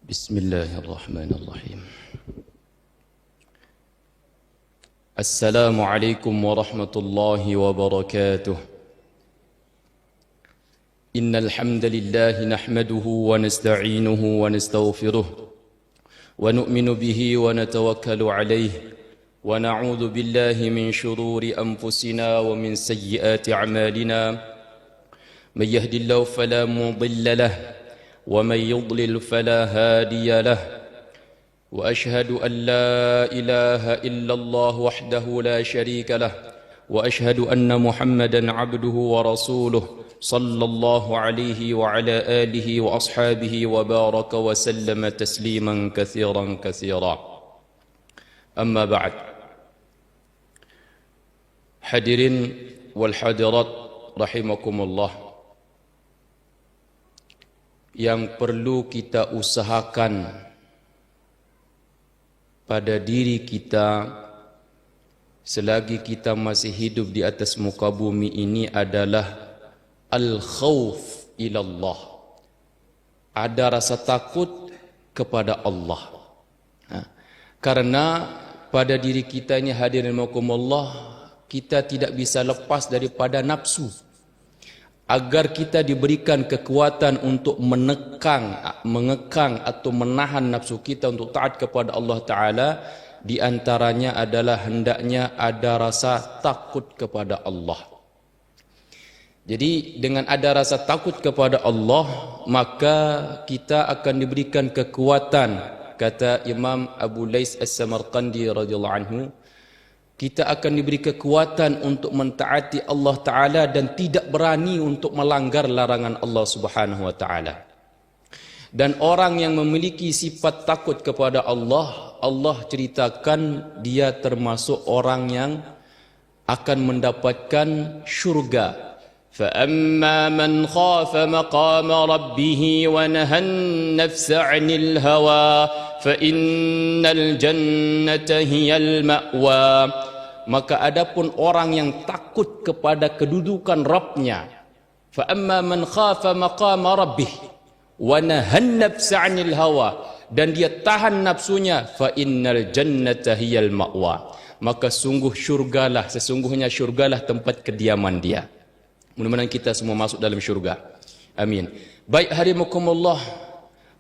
Bismillahirrahmanirrahim. Assalamualaikum warahmatullahi wabarakatuh. Innal hamdalillah nahmaduhu wa nasta'inuhu wa nastaghfiruh wa nu'minu bihi wa natawakkalu alayhi wa na'udzu billahi min shururi anfusina wa min sayyiati a'malina. May yahdihillahu fala mudilla lahu wa may yudlil fala hadiya lahu. وأشهد أن لا إله إلا الله وحده لا شريك له وأشهد أن محمدا عبده ورسوله صلى الله عليه وعلى آله وأصحابه وبارك وسلم تسليما كثيرا كثيرا. أما بعد. Hadirin wal hadirat rahimakumullah, yang perlu kita usahakan pada diri kita selagi kita masih hidup di atas muka bumi ini adalah al-khawf ilallah. Ada rasa takut kepada Allah. Karena pada diri kita ini, hadirin rahimakumullah, kita tidak bisa lepas daripada nafsu. Agar kita diberikan kekuatan untuk mengekang atau menahan nafsu kita untuk taat kepada Allah Ta'ala, di antaranya adalah hendaknya ada rasa takut kepada Allah. Jadi dengan ada rasa takut kepada Allah, maka kita akan diberikan kekuatan. Kata Imam Abu Lais As-Samarqandi radhiyallahu anhu, kita akan diberi kekuatan untuk mentaati Allah Ta'ala dan tidak berani untuk melanggar larangan Allah Subhanahu Wa Ta'ala. Dan orang yang memiliki sifat takut kepada Allah, Allah ceritakan dia termasuk orang yang akan mendapatkan syurga. فَأَمَّا مَنْ خَافَ مَقَامَ رَبِّهِ وَنَهَى النَّفْسَ عَنِ الْهَوَى فَإِنَّ الْجَنَّةَ هِيَ الْمَأْوَى. Maka adapun orang yang takut kepada kedudukan Rabbnya, فَأَمَّا مَنْ خَافَ مَقَامَ رَبِّهِ وَنَهَى النَّفْسَ عَنِ الْهَوَى, dan dia tahan nafsunya, فَإِنَّ الْجَنَّةَ هِيَ الْمَأْوَى, maka sesungguhnya syurgalah tempat kediaman dia. Mudah-mudahan kita semua masuk dalam syurga. Amin. Baik, hadirin,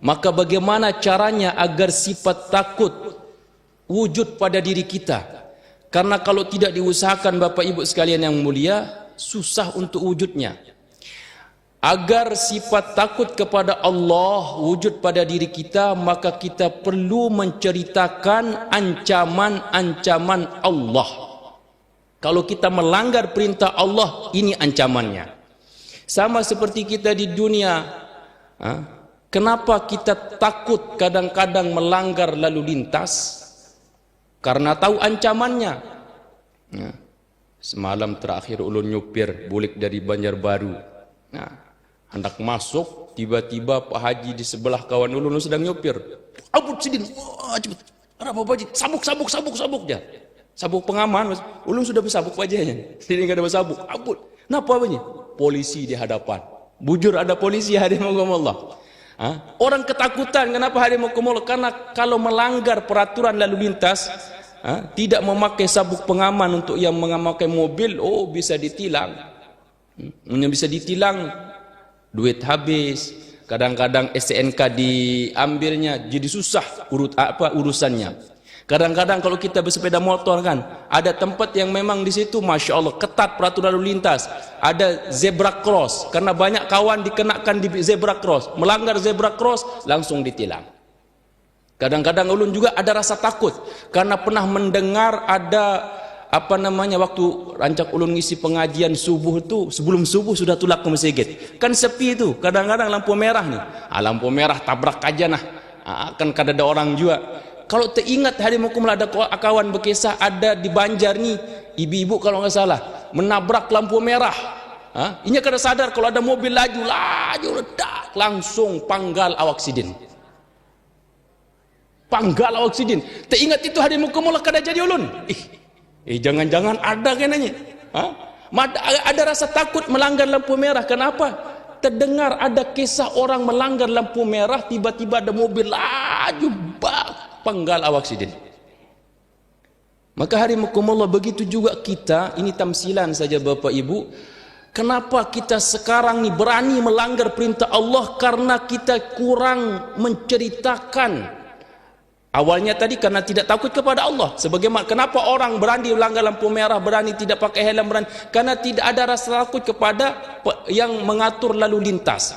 maka bagaimana caranya agar sifat takut wujud pada diri kita? Karena kalau tidak diusahakan, Bapak Ibu sekalian yang mulia, susah untuk wujudnya. Agar sifat takut kepada Allah wujud pada diri kita, maka kita perlu menceritakan ancaman-ancaman Allah. Kalau kita melanggar perintah Allah, ini ancamannya. Sama seperti kita di dunia. Kenapa kita takut kadang-kadang melanggar lalu lintas? Karena tahu ancamannya. Semalam terakhir ulun nyupir bulik dari Banjarbaru. Hendak masuk, tiba-tiba Pak Haji di sebelah kawan ulun sedang nyupir. Abut sidin, wah cepet. Apa Pak Haji? Sabuk dia. Sabuk pengaman, ulun sudah bersabuk wajahnya. Jadi enggak ada bersabuk. Abut. Kenapa ini? Polisi di hadapan. Bujur ada polisi, hadirin Allah. Orang ketakutan. Kenapa, hadirin Allah? Karena kalau melanggar peraturan lalu lintas, tidak memakai sabuk pengaman untuk yang memakai mobil, bisa ditilang. Bisa ditilang, duit habis. Kadang-kadang STNK diambilnya, jadi susah urusannya. Kadang-kadang kalau kita bersepeda motor kan, ada tempat yang memang di situ Masya Allah ketat peraturan lalu lintas. Ada zebra cross, karena banyak kawan dikenakan di zebra cross. Melanggar zebra cross, langsung ditilang. Kadang-kadang ulun juga ada rasa takut, karena pernah mendengar ada waktu rancak ulun ngisi pengajian subuh itu, sebelum subuh sudah tulak ke masjid. Kan sepi itu, kadang-kadang lampu merah nih. Lampu merah tabrak aja kan kada ada orang juga. Kalau teringat hadirin ada kawan berkisah, ada di Banjar nih, ibu-ibu kalau nggak salah menabrak lampu merah. Ini kada sadar kalau ada mobil laju ledak, langsung panggal awak sidin. Teringat itu hadirin kada jadi ulun. Jangan-jangan ada kenanya. Ada rasa takut melanggar lampu merah. Kenapa? terdengar ada kisah orang melanggar lampu merah, tiba-tiba ada mobil laju, penggal awak sidin. Maka harimakumullah, begitu juga kita, ini tamsilan saja Bapak Ibu, kenapa kita sekarang ni berani melanggar perintah Allah? Karena kita kurang menceritakan. Awalnya tadi karena tidak takut kepada Allah. Sebagaimana kenapa orang berani melanggar lampu merah, berani tidak pakai helm, berani karena tidak ada rasa takut kepada yang mengatur lalu lintas.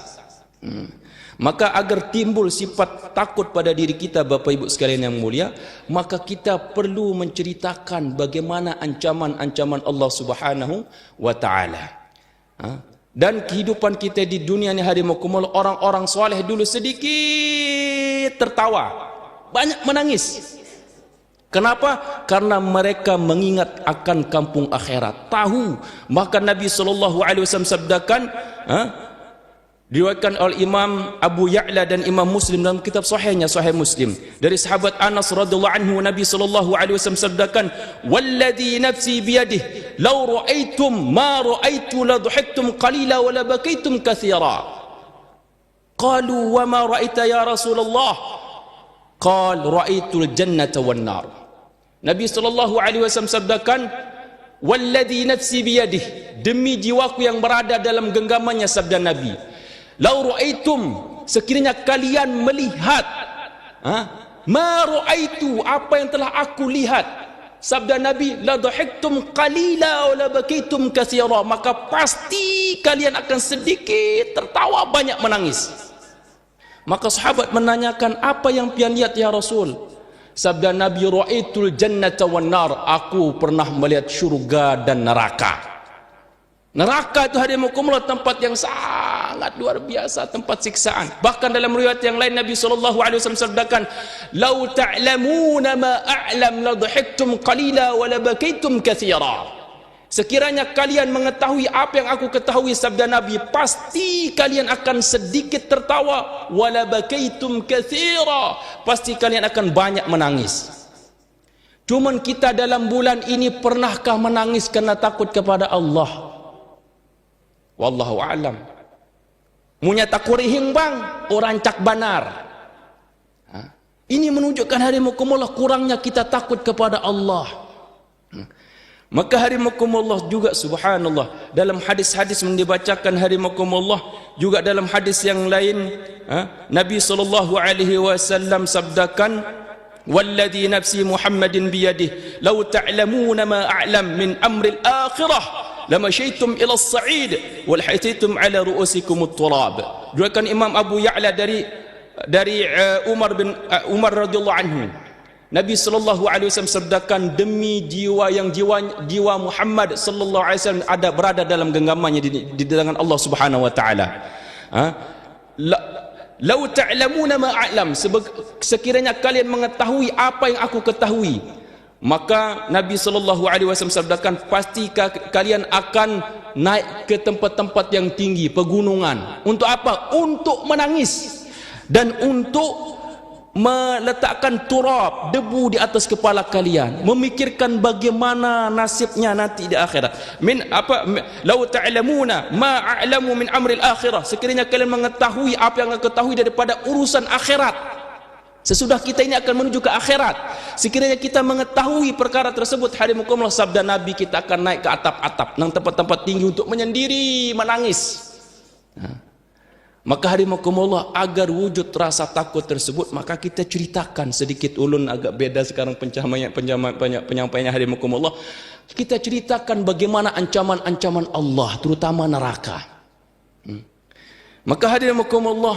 Maka agar timbul sifat takut pada diri kita Bapak Ibu sekalian yang mulia, maka kita perlu menceritakan bagaimana ancaman-ancaman Allah Subhanahu wa taala. Dan kehidupan kita di dunia ni harimakumullah, orang-orang soleh dulu sedikit tertawa, banyak menangis. Kenapa? Karena mereka mengingat akan kampung akhirat. Tahu. Maka Nabi SAW sabdakan, diriwayatkan oleh Imam Abu Ya'la dan Imam Muslim dalam kitab sahihnya, Sahih Muslim, dari sahabat Anas radhiyallahu anhu, Nabi SAW sabdakan, "Walladhi nafsi biyadihi, law ra'aitum ma ra'aitu la dhahiktum qalila wa la bakaitum katsira." Qalu wa ma ra'aita ya Rasulullah? Qal ra'aitul jannata wan nar. Nabi SAW sabdakan, "Walladhi nafsi biyadihi," demi jiwaku yang berada dalam genggamannya, sabda Nabi, "Lau ra'aitum," sekiranya kalian melihat, ma ra'aitu, apa yang telah aku lihat, sabda Nabi, "La dhahiktum qalila wa la bakaitum katsira," maka pasti kalian akan sedikit tertawa, banyak menangis. Maka sahabat menanyakan, apa yang pian lihat ya Rasul? Sabda Nabi, "Ra'aitul jannata wan nar," aku pernah melihat syurga dan neraka. Neraka itu hadimakumullah tempat yang sangat luar biasa, tempat siksaan. Bahkan dalam riwayat yang lain Nabi SAW sabdakan, "Lau ta'lamuna ma a'lam la dhahiktum qalila wa la bakaitum katsira." Sekiranya kalian mengetahui apa yang aku ketahui, sabda Nabi, pasti kalian akan sedikit tertawa, wala bakaitum katsira, pasti kalian akan banyak menangis. Cuman kita dalam bulan ini pernahkah menangis karena takut kepada Allah? Wallahu a'lam. Munya takurihing bang, orang cak banar. Ini menunjukkan harimakumullah kurangnya kita takut kepada Allah. Maka harimakumullah juga subhanallah, dalam hadis-hadis yang dibacakan harimakumullah, juga dalam hadis yang lain, Nabi SAW sabdakan, "Walladhi nafsi Muhammadin biyadihi, law ta'lamuna ma a'lam min amri al-akhirah, lamasyaitum ila as-sa'id, wal haytaitum ala ru'usikum at-turab." Diriwayatkan Imam Abu Ya'la dari Umar radhiyallahu anhu, Nabi SAW sabdakan, demi jiwa Muhammad SAW berada dalam genggamannya di tangan Allah Subhanahu wa taala. Lau ta'lamuna ma a'lam, sekiranya kalian mengetahui apa yang aku ketahui, maka Nabi SAW sabdakan, pasti kalian akan naik ke tempat-tempat yang tinggi, pegunungan. Untuk apa? Untuk menangis dan untuk meletakkan turab, debu di atas kepala kalian, memikirkan bagaimana nasibnya nanti di akhirat. Lau ta'lamuna ma a'lamu min amri al-akhirah, sekiranya kalian mengetahui apa yang ketahui daripada urusan akhirat. Sesudah kita ini akan menuju ke akhirat, sekiranya kita mengetahui perkara tersebut, harimakumullah, sabda Nabi, kita akan naik ke atap-atap, nang tempat-tempat tinggi untuk menyendiri, menangis. Maka harimakumullah, agar wujud rasa takut tersebut, maka kita ceritakan sedikit, ulun agak beda sekarang penyampaiannya harimakumullah. Kita ceritakan bagaimana ancaman-ancaman Allah, terutama neraka. Maka harimakumullah,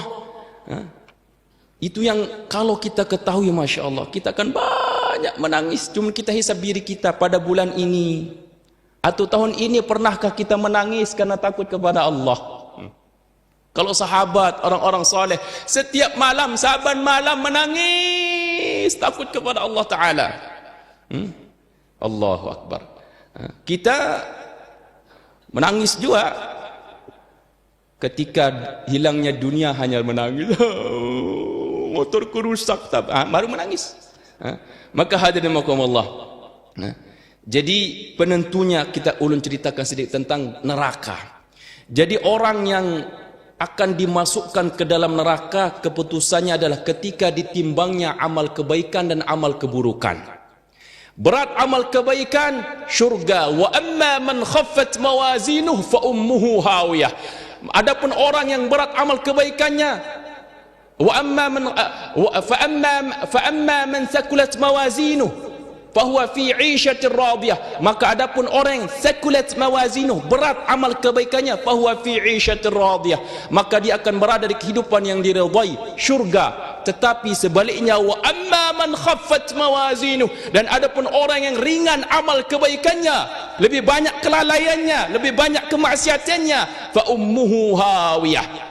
itu yang kalau kita ketahui, masya Allah, kita akan banyak menangis. Cuma kita hisab diri kita pada bulan ini atau tahun ini, pernahkah kita menangis karena takut kepada Allah? Kalau sahabat, orang-orang soleh, setiap malam, saban malam menangis, takut kepada Allah Ta'ala. Allahu Akbar. Kita menangis juga ketika hilangnya dunia, hanya menangis. Motorku rusak, baru menangis. Maka hadirin Allah. Jadi penentunya kita ulun ceritakan sedikit tentang neraka. Jadi orang yang akan dimasukkan ke dalam neraka, keputusannya adalah ketika ditimbangnya amal kebaikan dan amal keburukan. Berat amal kebaikan, syurga. Wa amma man khaffat mawazinuhu fa ummuhu hawiyah. Adapun orang yang berat amal kebaikannya, wa amma man fa amma man thaqulat mawazinuhu fahuwa fi 'ishatir radiyah. Maka adapun orang yang thaqulat mawazinuhu, berat amal kebaikannya, fahuwa fi 'ishatir radiyah, maka dia akan berada di kehidupan yang diridai, syurga. Tetapi sebaliknya, wa amma man khaffat mawazinuhu, dan adapun orang yang ringan amal kebaikannya, lebih banyak kelalaiannya, lebih banyak kemaksiatannya, fa ummuhu hawiyah,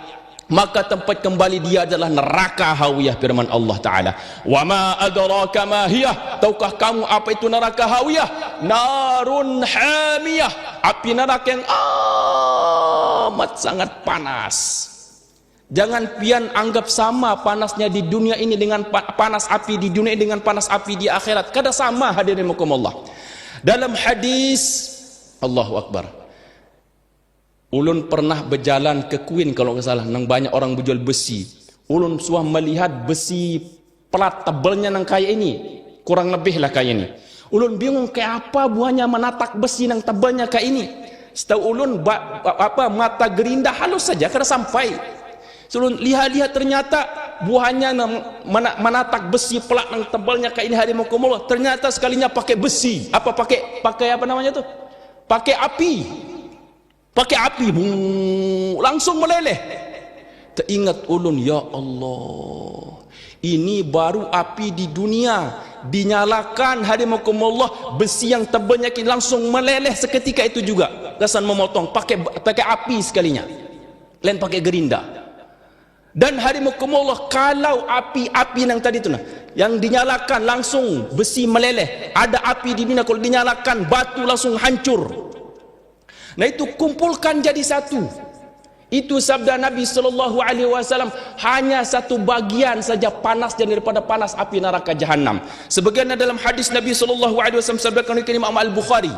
maka tempat kembali dia adalah neraka hawiyah. Firman Allah Ta'ala, wa ma adraka ma hiyah, tahukah kamu apa itu neraka hawiyah? Narun hamiyah, api neraka yang amat sangat panas. Jangan pian anggap sama panasnya di dunia ini dengan panas api di dunia ini dengan panas api di akhirat. Kada sama, hadirin Allah. Dalam hadis, Allahu Akbar, ulun pernah berjalan ke Queen kalau nggak salah, nang banyak orang berjual besi. Ulun suah melihat besi plat tebalnya nang kayak ini, kurang lebih lah kayak ini. Ulun bingung kayak apa buahnya menatak besi nang tebalnya kayak ini. Setahu ulun mata gerinda halus saja kada sampai. Ulun lihat-lihat ternyata buahnya menatak besi plat nang tebalnya kayak ini, hadirin. Ternyata sekalinya pakai besi, pakai apa namanya tuh? Pakai api. Pakai api, langsung meleleh. Teringat ulun, ya Allah, ini baru api di dunia, dinyalakan, hadirin, besi yang tebalnya langsung meleleh seketika itu juga. Gasan memotong, pakai api sekalinya, lain pakai gerinda. Dan hadirin, kalau api yang tadi itu yang dinyalakan langsung besi meleleh, ada api di dunia, kalau dinyalakan batu langsung hancur. Nah, itu kumpulkan jadi satu. Itu sabda Nabi SAW, hanya satu bagian saja panasnya daripada panas api neraka jahanam. Sebagaimana dalam hadis Nabi SAW sabdakan oleh Imam Al-Bukhari,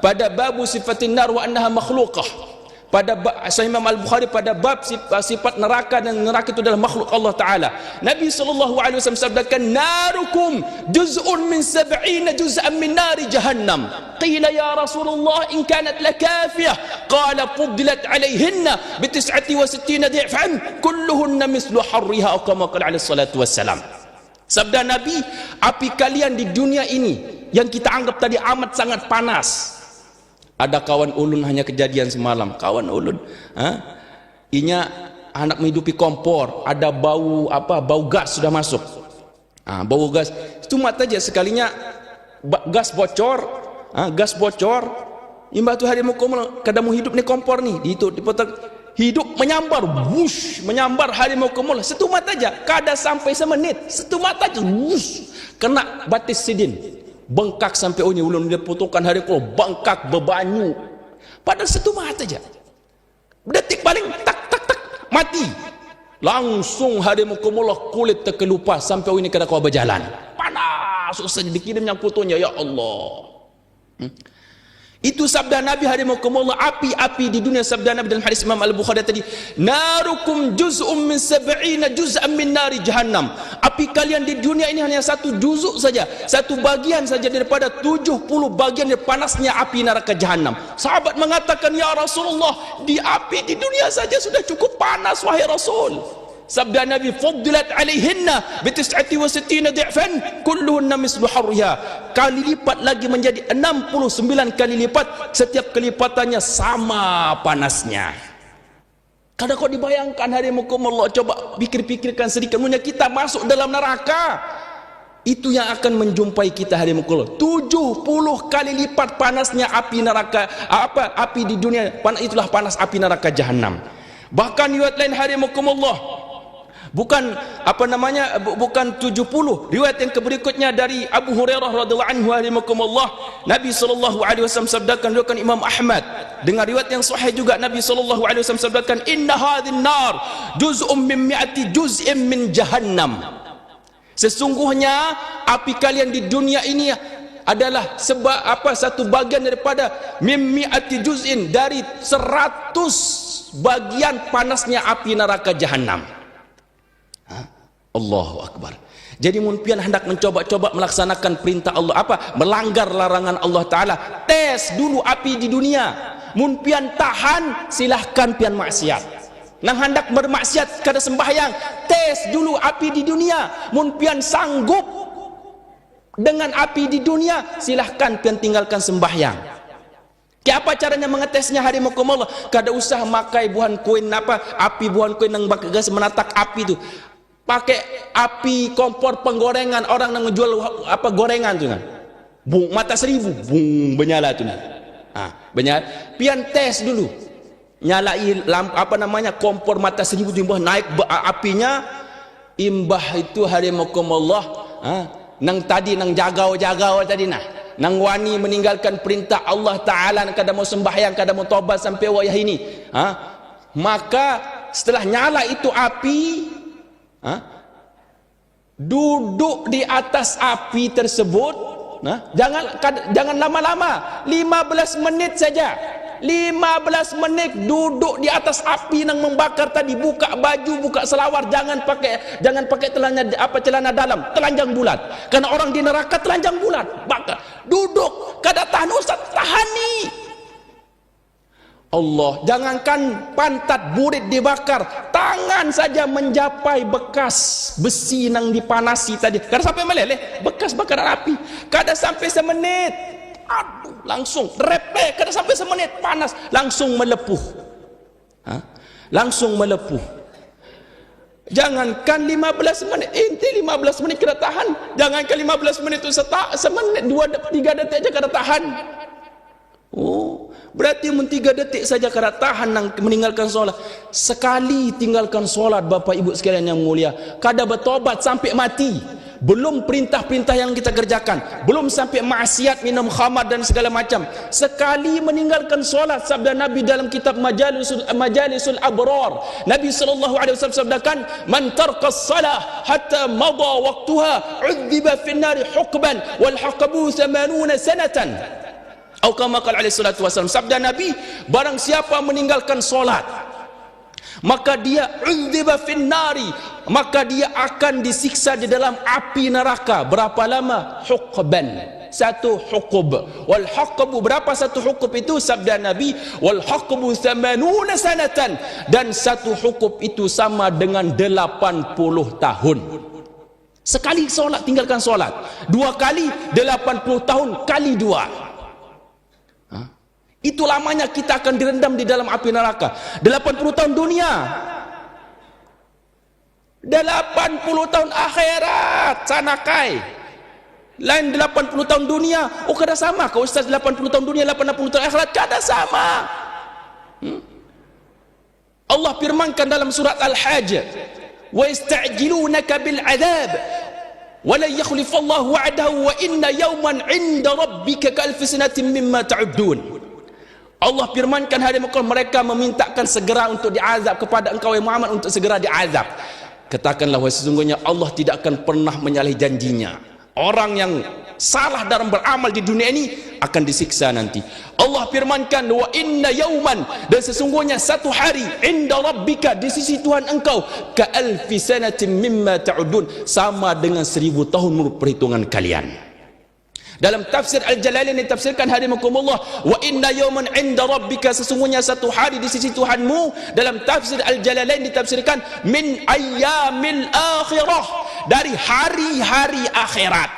pada babu sifatin nar wa annaha makhluqah. Pada Sahih Imam Al-Bukhari pada bab sifat neraka, dan neraka itu adalah makhluk Allah Ta'ala. Nabi SAW sabdakan, narukum juz'un min 70 juz'an min nari jahannam. Qila ya Rasulullah in kanat lakafiyah, qala fuddilat alaihinna bi 69 di'fan kulluhunna mislu harriha, atau kama qala alaihi salatu wassalam. Sabda Nabi, api kalian di dunia ini yang kita anggap tadi amat sangat panas. Ada kawan ulun hanya kejadian semalam, kawan ulun, inya anak menghidupi kompor, ada bau gas sudah masuk. Bau gas, cuma saja sekalinya gas bocor, imbah tu hari mukomol, kada mau hidup ni kompor ni, itu dipotong, hidup menyambar, wush, menyambar hari mukomol, setumat aja, kada sampai semenit, setumat aja, wush, kena batis sidin. Bengkak sampai ulun dia potongkan hari ko, bengkak bebanyu. Pada satu mata aja. Detik paling tak mati. Langsung hari mukamullah kulit terkelupas sampai ini kada kau berjalan. Panas susah dikirim yang fotonya, ya Allah. Itu sabda Nabi, hari mukamullah, api-api di dunia. Sabda Nabi dalam hadis Imam Al-Bukhari tadi, narukum juz'un min 70 juz'an min nari jahannam. Api kalian di dunia ini hanya satu juzuk saja, satu bagian saja daripada 70 bagian dari panasnya api neraka jahanam. Sahabat mengatakan, ya Rasulullah, di api di dunia saja sudah cukup panas, wahai Rasul. Sabda Nabi, fuddilat alaihinna bi 69 di'fan kulluhunna mislu harriha. Kali lipat lagi menjadi 69 kali lipat, setiap kelipatannya sama panasnya. Kadang kau dibayangkan, hari mukumullah, coba pikir-pikirkan sedikit, punya kita masuk dalam neraka, itu yang akan menjumpai kita hari mukumullah 70 kali lipat panasnya api neraka, api di dunia, itulah panas api neraka jahanam. Bahkan riwayat lain, hari mukumullah, bukan bukan 70. Riwayat yang berikutnya dari Abu Hurairah radhiyallahu anhu, rahimakumullah, Nabi sallallahu alaihi wasallam sabdakan, riwayat Imam Ahmad dengan riwayat yang sahih juga, Nabi sallallahu alaihi wasallam sabdakan, inna hadhin nar juz'un min mi'ati juz'in min jahannam. Sesungguhnya api kalian di dunia ini adalah satu bagian daripada min mi'ati juz'in, dari 100 bagian panasnya api neraka jahanam. Allahu Akbar. Jadi mun pian hendak mencoba-coba melaksanakan perintah Allah, melanggar larangan Allah Ta'ala, tes dulu api di dunia. Mun pian tahan, silahkan pian maksiat. Nang hendak bermaksiat kada sembahyang, tes dulu api di dunia. Mun pian sanggup dengan api di dunia, silahkan pian tinggalkan sembahyang. Apa caranya mengetesnya hadimakumullah? Kada usah makai buhan koin api buhan koin nang bagas menatak api tu. Pakai api kompor penggorengan, orang nang menjual gorengan tu kan. Bung mata 1000, bung menyala tu nah. Benyala. Pian tes dulu. Nyalai kompor mata 1000 timbah naik apinya, imbah itu hadimakumullah, nang tadi nang jagau tadi nah. Nang wani meninggalkan perintah Allah Ta'ala, kada mau sembahyang, kada mau tobat sampai wayah ini, maka setelah nyala itu api, duduk di atas api tersebut, jangan lama-lama, 15 menit saja. 15 menit duduk di atas api nang membakar tadi, buka baju, buka selawar, jangan pakai celana dalam, telanjang bulat. Karena orang di neraka telanjang bulat, bakar. Duduk, kada tahan Ustaz, tahani. Allah, jangankan pantat burit dibakar, tangan saja mencapai bekas besi nang dipanasi tadi. Kada sampai meleleh, bekas bakaran api. Kada sampai semenit. Aduh, langsung repek, kada sampai semenit, panas, langsung melepuh. Langsung melepuh. Jangankan 15 menit, inti 15 menit kada tahan. Jangankan 15 menit itu semenit, 2-3 detik aja kada tahan. Oh, berarti 3 detik saja kada tahan nang meninggalkan solat. Sekali tinggalkan solat, Bapak Ibu sekalian yang mulia, kada bertobat sampai mati. Belum perintah-perintah yang kita kerjakan, belum sampai maksiat, minum khamar dan segala macam. Sekali meninggalkan solat, sabda Nabi dalam kitab Majalisul Abrar, Nabi SAW sabdakan, man tarkas salah hatta mada waqtuha udhiba fin nari hukban wal haqabu 80 sanatan. Atau kama qala alaihi salatu wasallam, sabda Nabi, barang siapa meninggalkan solat, maka dia udhiba fin nari, maka dia akan disiksa di dalam api neraka. Berapa lama? Hukban, 1 hukub. Wal haqbu, berapa 1 hukub itu? Sabda Nabi, wal haqbu 80 sanatan, dan 1 hukub itu sama dengan 80 tahun. Sekali solat tinggalkan solat, 2 kali 80 tahun kali 2. Itu lamanya kita akan direndam di dalam api neraka. 80 tahun dunia, 80 tahun akhirat, sanakai. Lain 80 tahun dunia, oh kada sama kau Ustaz, 80 tahun dunia, 80 tahun akhirat, kada sama. Allah firmankan dalam surat Al-Hajj, wa yasta'jilunaka bil 'adzab wa la yakhlifallahu wa'dahu wa inna yawman 'inda rabbika ka'alfi sanatin mimma ta'uddun. Allah firmankan hadirin, mereka memintakan segera untuk diazab kepada engkau ya Muhammad, untuk segera diazab. Katakanlah, wahai sesungguhnya Allah tidak akan pernah menyalahi janjinya. Orang yang salah dalam beramal di dunia ini akan disiksa nanti. Allah firmankan, wa inna yauman, dan sesungguhnya 1 hari, inda rabbika, di sisi Tuhan engkau, ka alfi sanatin mimma ta'udun, sama dengan 1000 tahun menurut perhitungan kalian. Dalam tafsir Al-Jalalain ditafsirkan hadimakumullah, wa inna yawman 'inda rabbika, sesungguhnya 1 hari di sisi Tuhanmu. Dalam tafsir Al-Jalalain ditafsirkan min ayyamil akhirah, dari hari-hari akhirat.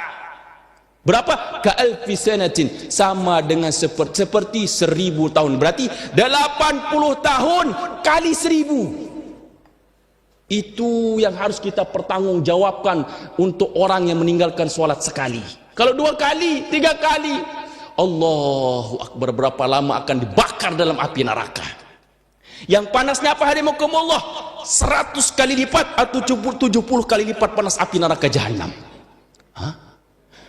Berapa? Ka'alfi sanatin, sama dengan seperti 1000 tahun. Berarti 80 tahun kali 1000. Itu yang harus kita pertanggungjawabkan untuk orang yang meninggalkan solat sekali. Kalau 2 kali, 3 kali, Allahu Akbar, berapa lama akan dibakar dalam api neraka. Yang panasnya apa hadimakumullah? 100 kali lipat atau 70 kali lipat panas api neraka jahanam.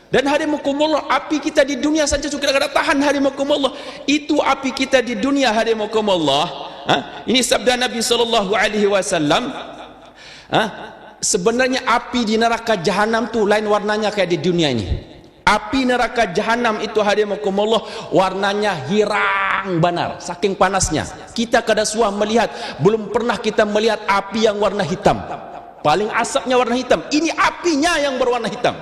Dan hadimakumullah, api kita di dunia saja sudah kada tahan hadimakumullah. Itu api kita di dunia hadimakumullah. Ini sabda Nabi SAW. Sebenarnya api di neraka jahanam tu lain warnanya kayak di dunia ini. Api neraka jahanam itu hadimakumullah warnanya hirang banar, saking panasnya. Kita kada suah melihat, belum pernah kita melihat api yang warna hitam. Paling asapnya warna hitam, ini apinya yang berwarna hitam.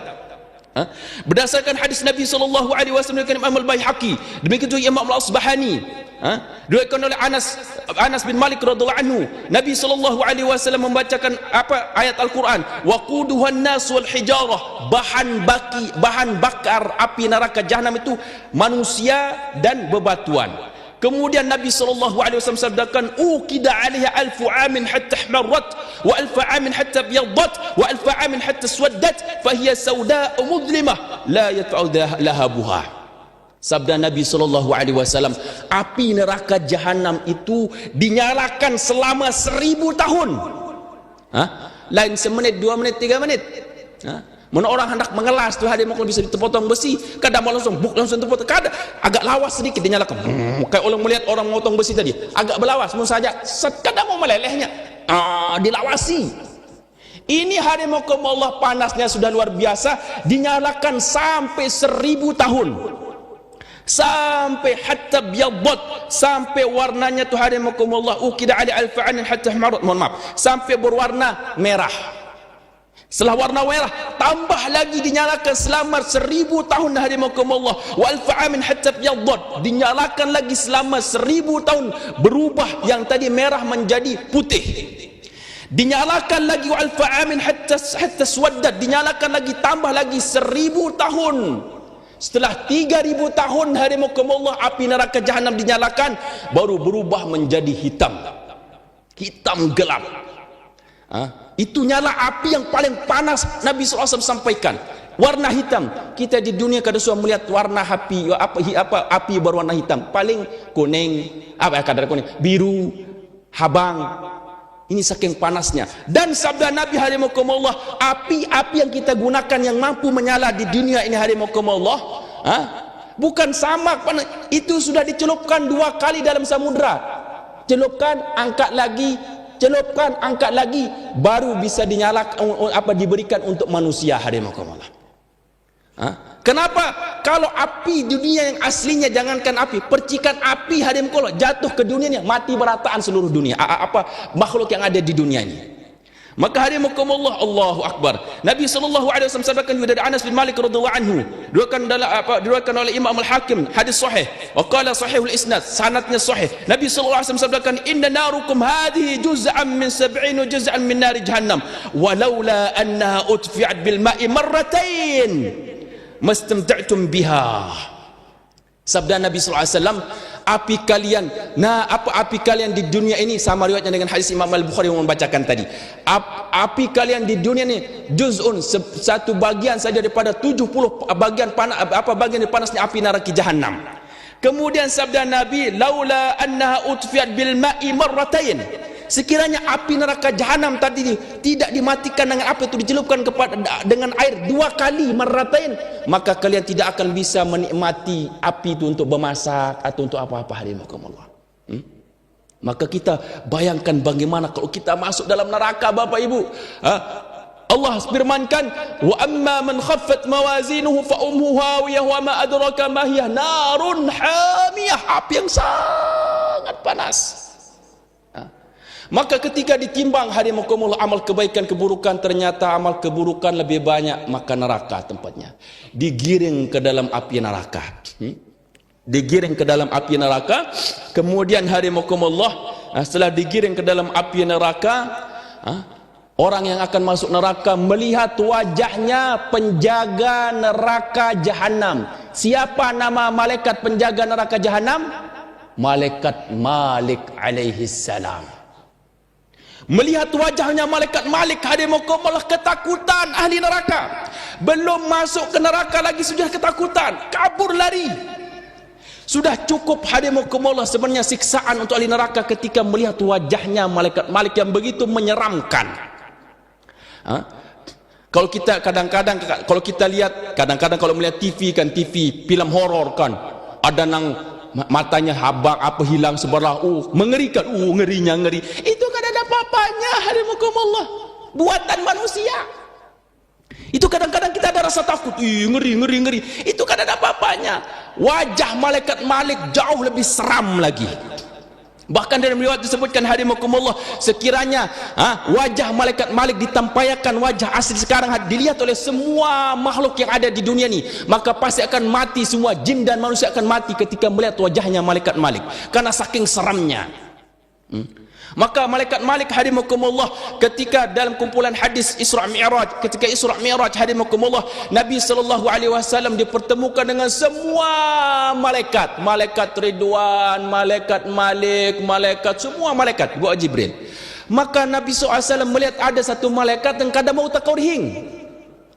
Berdasarkan hadis Nabi sallallahu alaihi wasallam dari Imam Al-Baihaqi, demikian juga Imam Al-Asbahani, diriwayatkan oleh Anas bin Malik radhiyallahu anhu, Nabi sallallahu alaihi wasallam membacakan ayat Al-Quran, waquduhan nas wal hijarah, bahan bakar api neraka jahanam itu manusia dan bebatuan. Kemudian Nabi sallallahu alaihi wasallam sabdakan, uqida 'alaiha alfu 'amin hatta ihmarrat wa alfu 'amin hatta biyaddat wa alfu 'amin hatta swaddat fa hiya sawda'u mudlimah la yatfa'u lahabuha. Sabda Nabi sallallahu alaihi wasallam, api neraka jahanam itu dinyalakan selama 1000 tahun. Lain semenit, 2 menit, 3 menit. Mana orang hendak mengelas tu hadimakumullah bisa dipotong besi, kadang langsung terpotong, kadang agak lawas sedikit dinyalakan. Kayak orang melihat orang memotong besi tadi, agak berlawas, mau saja kadang mau melelehnya, dilawasi. Ini hadimakumullah panasnya sudah luar biasa, dinyalakan sampai 1000 tahun. Sampai hatta biyaddat, sampai warnanya tu hadimakumullah ukida ali alfa'an hatta ihmarat, mohon maaf, sampai berwarna merah. Setelah warna merah tambah lagi dinyalakan selama 1000 tahun hadimakumullah, wa alfa'amin hatta biyaddat, dinyalakan lagi selama 1000 tahun, berubah yang tadi merah menjadi putih. Dinyalakan lagi wa alfa'amin hatta swaddat, dinyalakan lagi tambah lagi 1000 tahun. Setelah 3000 tahun hadimakumullah api neraka jahanam dinyalakan, baru berubah menjadi hitam gelap. Itu nyala api yang paling panas. Nabi SAW sampaikan warna hitam. Kita di dunia kada suka melihat warna api berwarna hitam, paling kuning, kadar kuning, biru, habang. Ini saking panasnya. Dan sabda Nabi hadimakumullah, api-api yang kita gunakan yang mampu menyala di dunia ini hadimakumullah, bukan sama, itu sudah dicelupkan 2 kali dalam samudra. Celupkan, angkat lagi, celupkan, angkat lagi, baru bisa dinyalakan, diberikan untuk manusia hadimakumullah. Kenapa? Kalau api dunia yang aslinya, jangankan api, percikan api hadimakumullah jatuh ke dunia ini, mati berataan seluruh dunia, makhluk yang ada di dunia ini. Maka hadimakumullah, Allahu Akbar. Nabi sallallahu alaihi wasallam sabdakan dari Anas bin Malik radhiyallahu anhu, diriwayatkan oleh Imam Al-Hakim, hadis sahih, wa qala sahihul isnad, sanadnya sahih. Nabi sallallahu alaihi wasallam sabdakan, inna narukum hadhihi juz'an min 70 juz'an min nari jahannam walaula annaha utfi'at bil ma'i marratain mastamta'tum biha. Sabda Nabi sallallahu alaihi wasallam, api kalian di dunia ini, sama riwayatnya dengan hadis Imam Al-Bukhari yang membacakan tadi. Api kalian di dunia ini juz'un, satu bagian saja daripada 70 bagian bagian panasnya api neraka jahanam. Kemudian sabda Nabi, laula annaha utfiyat bil ma'i marratain, sekiranya api neraka jahanam tadi tidak dimatikan dengan api itu, dicelupkan dengan air 2 kali marratain, maka kalian tidak akan bisa menikmati api itu untuk memasak atau untuk apa-apa hadimakumullah. Maka kita bayangkan bagaimana kalau kita masuk dalam neraka, Bapak Ibu. Allah firmankan, wa amma man khaffat mawazinuhu fa ummuhu hawiyah wa ma adraka ma hiya narun hamiyah, api yang sangat panas. Maka ketika ditimbang hadimakumullah amal kebaikan keburukan, ternyata amal keburukan lebih banyak, maka neraka tempatnya. Digiring ke dalam api neraka. Digiring ke dalam api neraka. Kemudian hadimakumullah, setelah digiring ke dalam api neraka, orang yang akan masuk neraka melihat wajahnya penjaga neraka jahanam. Siapa nama malaikat penjaga neraka jahanam? Malaikat Malik alaihi salam. Melihat wajahnya malaikat Malik hadimakumullah, ketakutan ahli neraka. Belum masuk ke neraka lagi sudah ketakutan, kabur lari. Sudah cukup hadimakumullah sebenarnya siksaan untuk ahli neraka ketika melihat wajahnya malaikat Malik yang begitu menyeramkan. Kalau kita kadang-kadang kalau kita lihat, kadang-kadang kalau melihat TV film horor kan, ada nang matanya habang hilang sebelah, mengerikan, ngeri. Itu kan ada apa-apanya hadimakumullah, buatan manusia. Itu kadang-kadang kita ada rasa takut, ngeri. Itu kan ada apa-apanya. Wajah malaikat Malik jauh lebih seram lagi. Bahkan dalam riwayat disebutkan hadimakumullah, sekiranya wajah malaikat Malik ditampaikan wajah asli sekarang dilihat oleh semua makhluk yang ada di dunia ni, maka pasti akan mati semua, jin dan manusia akan mati ketika melihat wajahnya malaikat Malik karena saking seramnya. Maka malaikat Malik hadimakumullah, ketika dalam kumpulan hadis Isra Mi'raj, ketika Isra Mi'raj hadimakumullah, Nabi SAW dipertemukan dengan semua malaikat, malaikat Ridwan, malaikat Malik, malaikat semua malaikat buat Jibril. Maka Nabi SAW melihat ada satu malaikat yang kadang mau takorhing,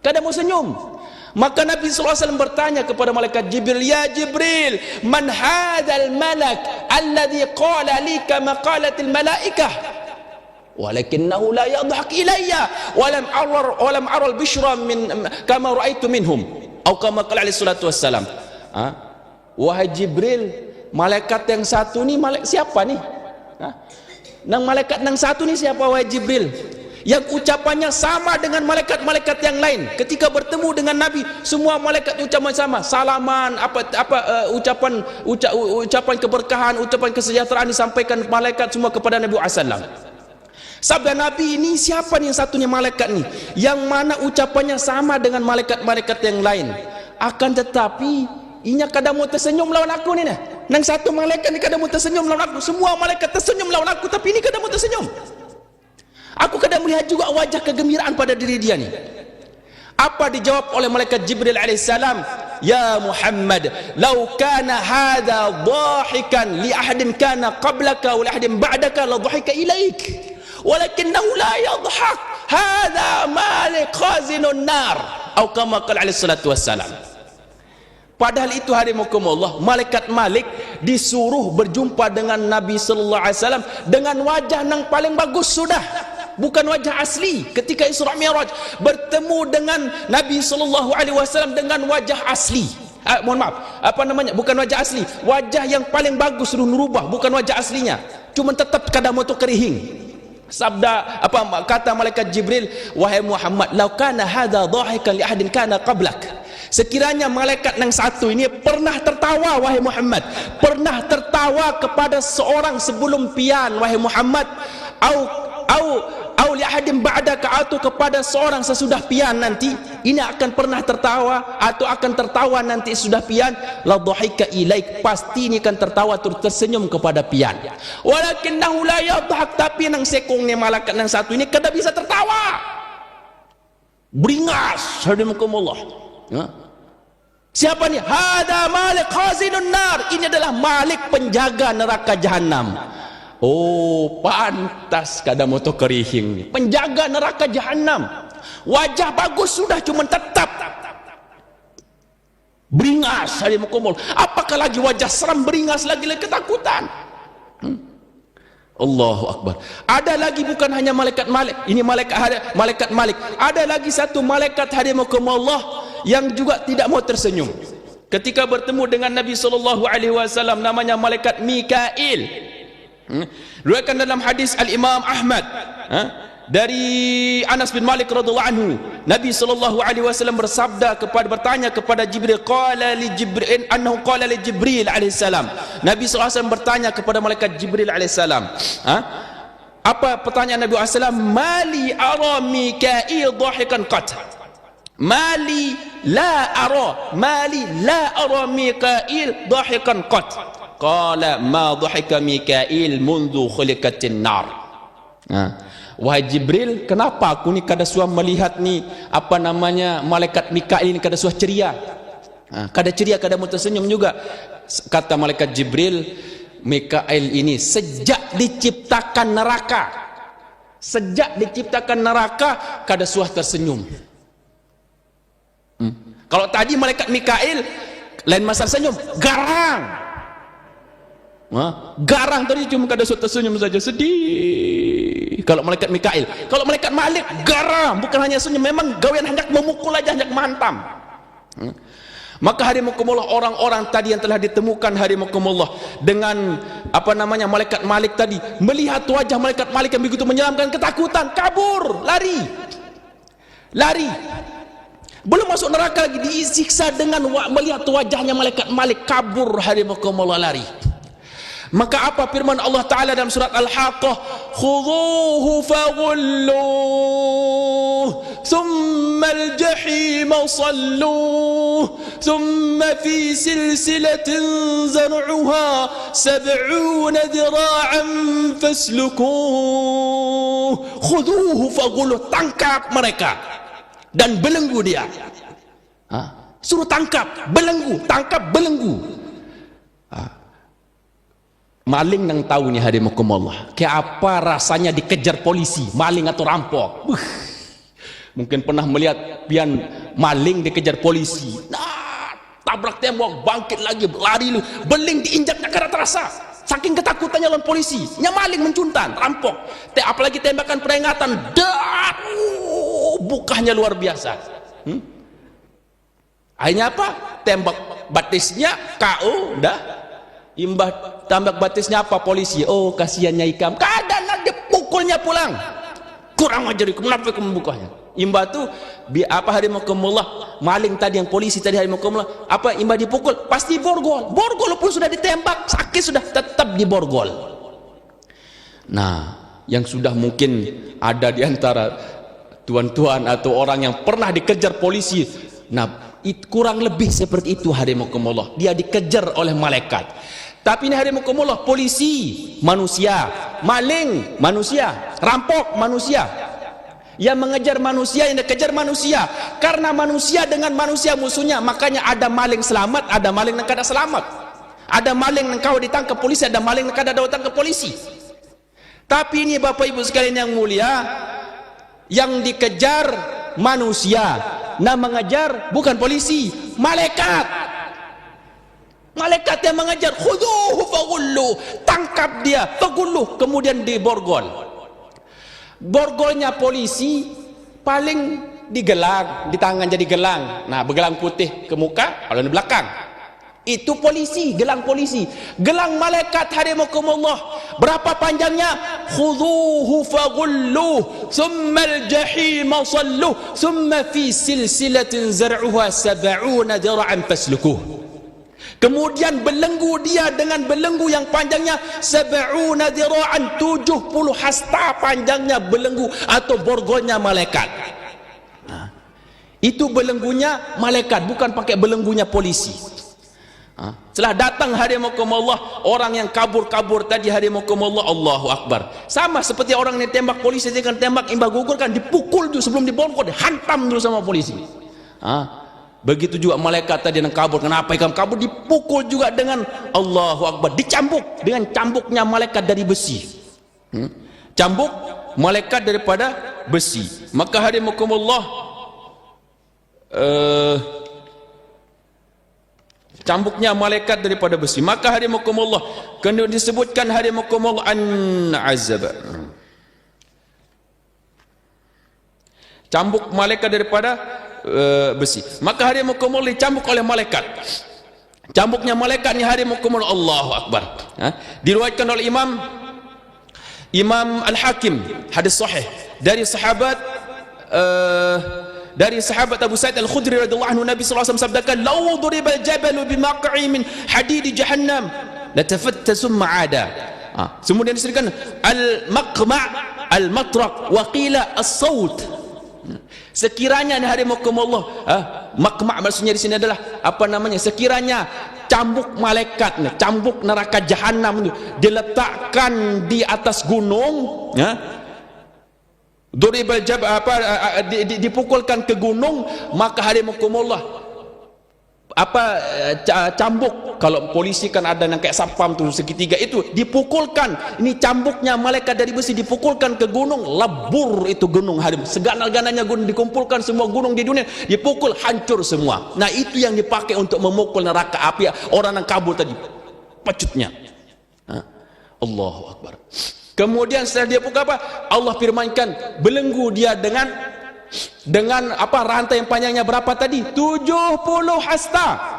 kadang mau senyum. Maka Nabi SAW bertanya kepada malaikat Jibril, "Ya Jibril, man hadzal malak alladhi qala li kama qalatil malaikah walakinnahu la yadhhak ilayya wa lam ara al-bishra min kama ra'aitu minhum atau kama qala alaihi salatu wassalam." Wahai Jibril, malaikat yang satu ni siapa ni? Nang malaikat nang satu ni siapa wahai Jibril? Yang ucapannya sama dengan malaikat-malaikat yang lain. Ketika bertemu dengan Nabi, semua malaikat ucapan sama, salaman, ucapan keberkahan, ucapan kesejahteraan disampaikan malaikat semua kepada Nabi SAW. Sabda Nabi ini, siapa nih yang satunya malaikat ni yang mana ucapannya sama dengan malaikat-malaikat yang lain? Akan tetapi inya kadang mau tersenyum lawan aku ni nah. Nang satu malaikat ni kadang mau tersenyum lawan aku. Semua malaikat tersenyum lawan aku, tapi ini kadang mau tersenyum. Aku kadang melihat juga wajah kegembiraan pada diri dia ni. Apa dijawab oleh malaikat Jibril alaihissalam? "Ya Muhammad, law kana hadha dhahikan li ahadin kana qablaka wa li ahadin ba'daka la dhahika ilaik. Walakinnahu la yadhhak. Hadha malik khazinun nar." Atau kama qala alaihi salatu wassalam. Padahal itu hadimakumullah, malaikat Malik disuruh berjumpa dengan Nabi sallallahu alaihi wasallam dengan wajah yang paling bagus sudah. Bukan wajah asli. Ketika Isra Mi'raj bertemu dengan Nabi SAW dengan wajah asli. Mohon maaf, bukan wajah asli, wajah yang paling bagus suruh merubah, bukan wajah aslinya. Cuma tetap kadang motor kerihing. Kata malaikat Jibril, "Wahai Muhammad, law kana hadza dhahikan li ahadin kana qablak." Sekiranya malaikat yang satu ini pernah tertawa wahai Muhammad, pernah tertawa kepada seorang sebelum pian wahai Muhammad, au li ahadin ba'daka, atau kepada seorang sesudah pian nanti, ini akan pernah tertawa atau akan tertawa nanti sudah pian, la dhahika ilaik, pasti ini akan tertawa tersenyum kepada pian. Walakinnahu la yadhhak, tapi nang sekongnya malaikat nang satu ini kada bisa tertawa. Beringas hadimakumullah. Siapa ni? Hada malik khazinun nar. Ini adalah malik penjaga neraka jahanam. Oh, pantas kadang motor kerihing, penjaga neraka jahanam. Wajah bagus sudah, cuma tetap beringas hadimakumullah. Apakah lagi wajah seram, beringas lagi ketakutan. Allahu Akbar. Ada lagi, bukan hanya malaikat Malik, ini malaikat Malik. Ada lagi satu malaikat hadimakumullah yang juga tidak mau tersenyum. Ketika bertemu dengan Nabi SAW, namanya malaikat Mikail. Riwayatkan dalam hadis Al-Imam Ahmad dari Anas bin Malik radhiyallahu anhu, Nabi SAW bertanya kepada Jibril, qala li Jibril annahu qala li Jibril alaihi salam. Nabi SAW bertanya kepada malaikat Jibril alaihi salam. Apa pertanyaan Nabi SAW? Mali ara Mikail dhahikan qat. Mali la ara Mikail dhahikan qat. Qala ma dhahika Mikail mundu khuliqatin nar. Wahai Jibril, kenapa aku ni kada suah melihat ni malaikat Mikail ni kada suah ceria, kada ceria, kada mau tersenyum juga. Kata malaikat Jibril, Mikail ini sejak diciptakan neraka kada suah tersenyum. Kalau tadi malaikat Mikail lain masalah senyum, garang tadi cuma kada suah tersenyum saja, sedih. Kalau malaikat Mikail, kalau malaikat Malik garang, bukan hanya senyum, memang gawean hendak memukul aja, hendak menghantam. Maka hadimakumullah, orang-orang tadi yang telah ditemukan hadimakumullah dengan malaikat Malik tadi, melihat wajah malaikat Malik yang begitu menyeramkan, ketakutan, kabur, lari. Belum masuk neraka lagi, disiksa dengan melihat wajahnya malaikat Malik, kabur hadimakumullah, lari. Maka apa firman Allah Ta'ala dalam surat Al-Haqqah, khuduhu faghulluh thumma al-jahima salluh thumma fi silsilatin zar'uha 70 dira'an faslukuh. Khuduhu faghulluh, tangkap mereka dan belenggu dia. Suruh tangkap, belenggu, tangkap, belenggu. Maling yang tahu nih hadimakumullah, kayak apa rasanya dikejar polisi, maling atau rampok. Mungkin pernah melihat pian maling dikejar polisi. Nah, tabrak tembok, bangkit lagi, lari lu, beling diinjaknya karena terasa. Saking ketakutannya lawan polisi, nya maling mencuntan, rampok. Apalagi tembakan peringatan, bukahnya luar biasa. Akhirnya apa? Tembak batisnya KO, dah. Imbah tambak batisnya apa? Polisi. Oh, kasihannya ikam. Kadang dia pukulnya pulang. Kurang ajar, kenapa membukanya? Imbah tu apa hadimakumullah, maling tadi yang polisi tadi hadimakumullah, apa imbah dipukul pasti borgol. Borgol pun sudah ditembak, sakit sudah tetap diborgol. Nah, yang sudah mungkin ada di antara tuan-tuan atau orang yang pernah dikejar polisi. Nah, kurang lebih seperti itu hadimakumullah. Dia dikejar oleh malaikat. Tapi ini hadimakumullah, polisi manusia, maling manusia, rampok manusia. Yang mengejar manusia, yang dikejar manusia. Karena manusia dengan manusia musuhnya, makanya ada maling selamat, ada maling yang kada selamat. Ada maling yang kau ditangkap polisi, ada maling yang kada ditangkap polisi. Tapi ini Bapak Ibu sekalian yang mulia, yang dikejar manusia, nah mengejar bukan polisi, malaikat. Malaikat yang mengejar, khuduhu faghulluh, tangkap dia, faghulluh, kemudian diborgol. Borgolnya polisi paling digelang, di tangan jadi gelang. Nah, bergelang putih ke muka, kalau di belakang. Itu polisi, gelang polisi. Gelang malaikat hadimakumullah, berapa panjangnya? Khuduhu faghulluh thumma al-jahima salluh thumma fi silsilatin zar'uha 70 dira'an faslukuh. Kemudian belenggu dia dengan belenggu yang panjangnya 70 dira'an, 70 hasta panjangnya belenggu atau borgolnya malaikat. Itu belenggunya malaikat, bukan pakai belenggunya polisi. Setelah datang hadimakumullah orang yang kabur-kabur tadi hadimakumullah, Allahu Akbar. Sama seperti orang yang tembak polisi, dia kan tembak imbah gugur kan dipukul dulu sebelum diborgol, dihantam dulu sama polisi. Begitu juga malaikat tadi yang kabur. Kenapa ikam kabur? Dipukul juga dengan Allahu Akbar, dicambuk dengan cambuknya malaikat dari besi. Cambuk malaikat daripada besi. Maka hadimakumullah, cambuknya malaikat daripada besi. Maka hadimakumullah, kena disebutkan hadimakumullah an-azab, cambuk malaikat daripada besi. Maka hadimakumullah dicambuk oleh malaikat. Cambuknya malaikat ni hadimakumullah, Allahu Akbar. Diriwayatkan oleh Imam Al-Hakim, hadis sahih dari sahabat Abu Sa'id Al-Khudri radhiyallahu anhu, Nabi sallallahu alaihi wasallam sabdakan, "Law duriba al-jabalu bimaq'i min hadid jahannam latafatta summa 'ada." Kemudian disebutkan al-maqma' al-matraq wa qila as-saut. Sekiranya hadimakumullah, maqma' maksudnya di sini adalah apa namanya? Sekiranya cambuk malaikat, cambuk neraka jahanam itu diletakkan di atas gunung, duribal jab dipukulkan ke gunung, maka hadimakumullah cambuk, kalau polisi kan ada yang kayak sapam tuh segitiga itu dipukulkan, ini cambuknya malaikat dari besi dipukulkan ke gunung, lebur itu gunung, segala-galanya gunung dikumpulkan, semua gunung di dunia dipukul hancur semua. Nah, itu yang dipakai untuk memukul neraka api orang yang kabur tadi, pecutnya. Allahu Akbar. Kemudian setelah dia pukul apa? Allah firmankan, belenggu dia dengan apa, rantai yang panjangnya berapa tadi? 70 hasta.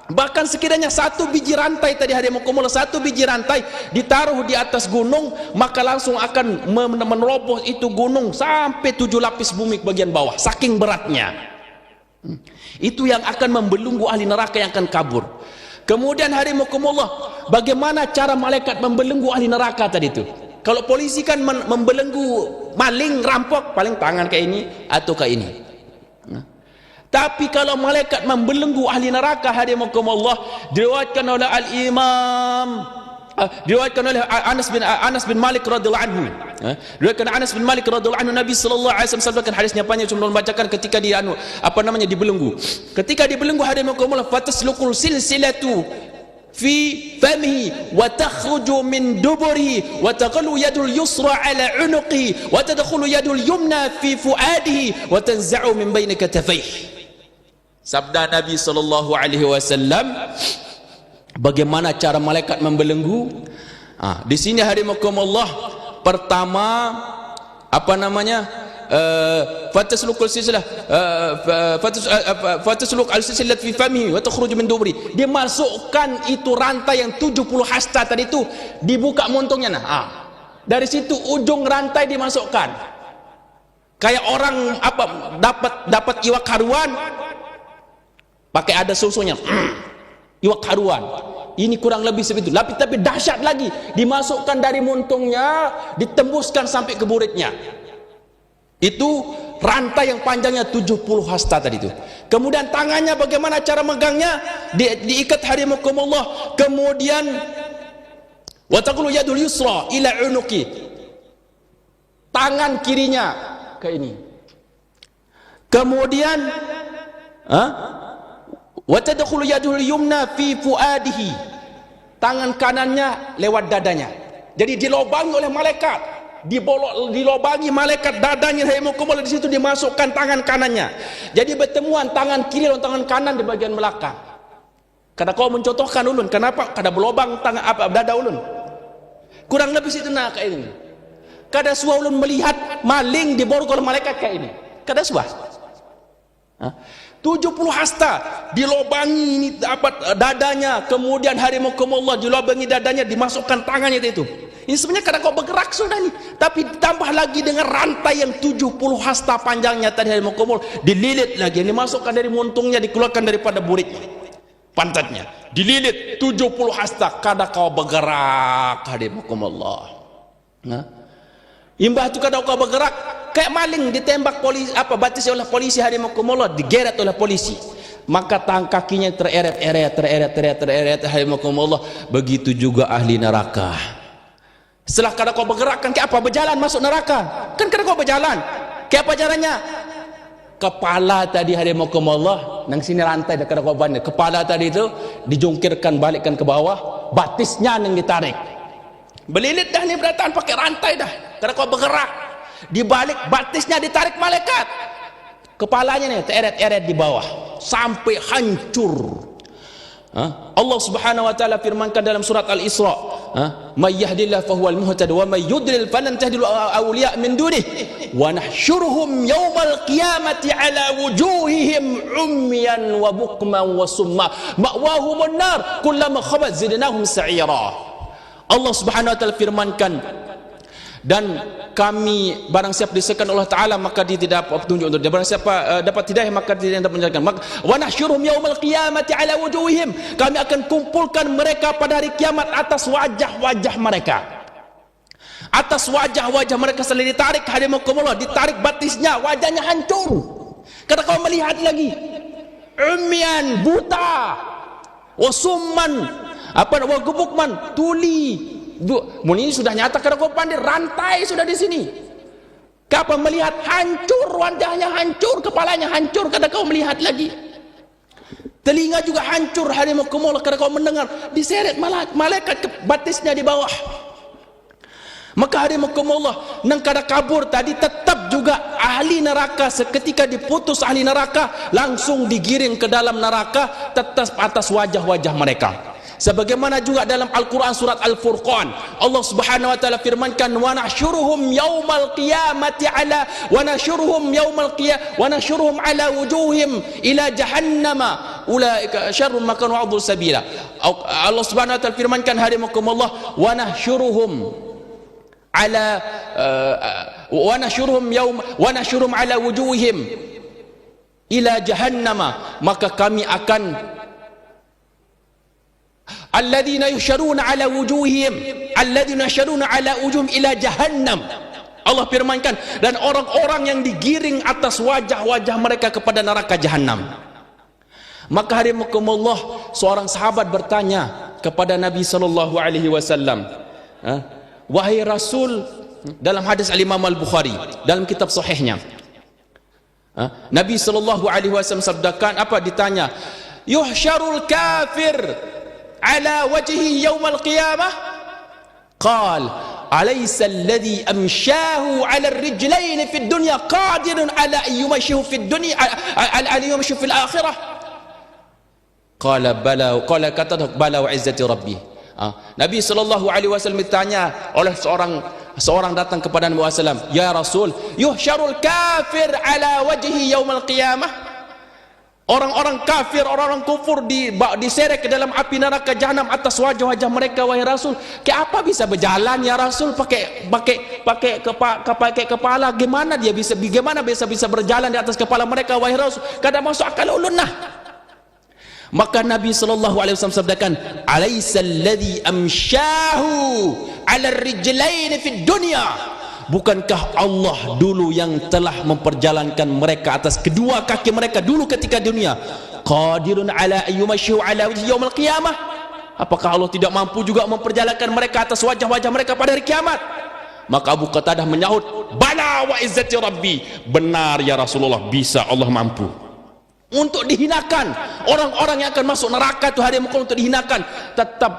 Bahkan sekiranya satu biji rantai tadi hadimakumullah, satu biji rantai ditaruh di atas gunung, maka langsung akan menerobos itu gunung sampai 7 lapis bumi ke bagian bawah, saking beratnya. Itu yang akan membelenggu ahli neraka yang akan kabur. Kemudian hadirin, bagaimana cara malaikat membelenggu ahli neraka tadi itu? Kalau polisi kan membelenggu maling, rampok, paling tangan kayak ini atau kayak ini. Tapi kalau malaikat membelenggu ahli neraka, hadirin, diriwayatkan oleh al-Imam, diriwayatkan oleh Anas bin Malik radhiyallahu anhu. Diriwayatkan Anas bin Malik radhiyallahu anhu, Nabi sallallahu alaihi wasallam sabdakan, hadisnya panjang cuma membacakan ketika dia dibelenggu. Ketika dibelenggu, hadirin, fataslukul silsilatu fi famihi wa takhruju min duburihi wa taqallu yadul yusra ala unuqihi wa tadkhulu yadul yumna fi fuadihi wa tanza'u min baini katafayhi. Sabda Nabi sallallahu alaihi wasallam, bagaimana cara malaikat membelenggu? Di sini hadirin, pertama fataslukul silsilah fatasluk al-silsilah fi famihi wa takhruju min dubri. Dimasukkan itu rantai yang 70 hasta tadi itu, dibuka montongnya. Dari situ ujung rantai dimasukkan. Kayak orang dapat iwak haruan, pakai ada susunya. Iwak haruan. Ini kurang lebih seperti itu. Tapi dahsyat lagi, dimasukkan dari montongnya, ditembuskan sampai ke buritnya. Itu rantai yang panjangnya 70 hasta tadi itu. Kemudian tangannya bagaimana cara megangnya? Diikat hadirin, kemudian wa taqulu yadul yusra ila unuqi. Tangan kirinya ke ini. Kemudian wa tadkhulu yadul yumna fi fuadihi. Tangan kanannya lewat dadanya. Jadi dilobangi oleh malaikat. Dilobangi malaikat dadanya, di situ dimasukkan tangan kanannya. Jadi bertemuan tangan kiri dan tangan kanan di bagian belakang. Karena kau mencontohkan ulun, kenapa? Kada berlobang tangan dada ulun. Kurang lebih situ kayak ini. Kada suah ulun melihat maling diborgol malaikat kayak ini. Kada suah. 70 hasta dilobangi ini dadanya, kemudian hadirin, dilobangi dadanya, dimasukkan tangannya itu. Ini sebenarnya kadang kau bergerak sudah nih, tapi ditambah lagi dengan rantai yang 70 hasta panjangnya tadi, hadirin, dililit lagi, yang dimasukkan dari montongnya, dikeluarkan daripada buritnya, pantatnya, dililit 70 hasta. Kadang kau bergerak, hadirin, imbah itu kadang kau bergerak kayak maling ditembak polisi, batis oleh polisi, hadirin, digeret oleh polisi, maka tangan kakinya tereret, hadirin, begitu juga ahli neraka. Setelah kadang kau bergerak, kan kayak apa? Berjalan masuk neraka. Kan kadang kau berjalan, kayak apa jalannya? Kepala tadi, hadirin, nang sini rantai dah kadang kau banding. Kepala tadi itu dijungkirkan, balikkan ke bawah, batisnya yang ditarik. Belilit dah ni berataan pakai rantai dah. Kadang kau bergerak, dibalik batisnya ditarik malaikat. Kepalanya nih tereret-eret di bawah sampai hancur. Allah Subhanahu wa taala firmankan dalam surat Al-Isra, "May yahdillahu fahuwal muhtadi wa may yudlil falan tahdil awliya min dunihi wa nahsyuruhum yaumal qiyamati ala wujuhihim umyan wa bukman wa summa ma'wahumun nar kullama khabat zidnahum sa'ira." Allah Subhanahu wa taala firmankan, dan kami, barang siapa disesatkan Allah Ta'ala maka dia tidak dapat petunjuk untuk dia, barang siapa dapat hidayah maka dia tidak dapat menjalankan. Wa nahsyuruhum yaumal qiyamati ala wujuhihim, kami akan kumpulkan mereka pada hari kiamat atas wajah-wajah mereka. Atas wajah-wajah mereka selalu ditarik, hadirin, ditarik batisnya, wajahnya hancur. Karena kau melihat lagi, umyan, buta, wasumman, wa gubukman, tuli. Ini sudah nyata karena kau pandai, rantai sudah di sini. Kapan melihat hancur, wajahnya hancur, kepalanya hancur karena kau melihat lagi. Telinga juga hancur, hadirin, karena kau mendengar, diseret malaikat ke batisnya di bawah. Maka hadirin, nang kada kabur tadi tetap juga ahli neraka, seketika diputus ahli neraka langsung digiring ke dalam neraka, tetap atas wajah-wajah mereka. Sebagaimana juga dalam Al-Quran surat Al-Furqan, Allah Subhanahu wa taala firmankan, wa nahsyuruhum yaumal qiyamati ala wa nahsyuruhum ala wujuhim ila jahannama ulaika syarrun makan wa adul sabila. Allah Subhanahu wa taala firmankan, hadirin, wa nahsyuruhum ala wa nahsyuruhum ala wujuhim ila jahannama, maka kami akan alladzina yusyaruna ala wujuhihim alladzina yusyaruna ala wujuhim ila jahannam. Allah firmankan, dan orang-orang yang digiring atas wajah-wajah mereka kepada neraka jahanam. Maka hadirin seorang sahabat bertanya kepada Nabi sallallahu alaihi wasallam, wahai Rasul, dalam hadis Al-Imam Al-Bukhari dalam kitab sahihnya, Nabi sallallahu alaihi wasallam sabdakan apa, ditanya, yuhsyarul kafir ala wajhi yaumal qiyamah, qal alaysa alladhi amshahu ala ar-rijlayn fi ad-dunya qadirun ala an yumshihu fi ad-dunya ala yumshihu fil akhirah. Qala bala, qala kata bala wa izzati rabbi. Nabi sallallahu alaihi wasallam ditanya oleh seorang datang kepada Nabi sallallahu, ya Rasul, yuhsyarul kafir ala wajhi yaumal qiyamah, orang-orang kafir, orang-orang kufur diseret ke dalam api neraka jahanam atas wajah-wajah mereka, wahai Rasul. Kayak apa bisa berjalan ya Rasul, pakai kepala, gimana bisa berjalan di atas kepala mereka, wahai Rasul? Kada masuk akal ulun nah. Maka Nabi sallallahu alaihi wasallam sabdakan, alaysa alladhi amshahu ala rijlain fid dunya, bukankah Allah dulu yang telah memperjalankan mereka atas kedua kaki mereka dulu ketika dunia, qadirun ala ayyumashihu ala wajhi yaumil qiyamah, apakah Allah tidak mampu juga memperjalankan mereka atas wajah-wajah mereka pada hari kiamat? Maka Abu Qatadah menyahut, bala wa izzati rabbi, benar ya Rasulullah, bisa, Allah mampu. Untuk dihinakan orang-orang yang akan masuk neraka itu hari mukul, untuk dihinakan, tetap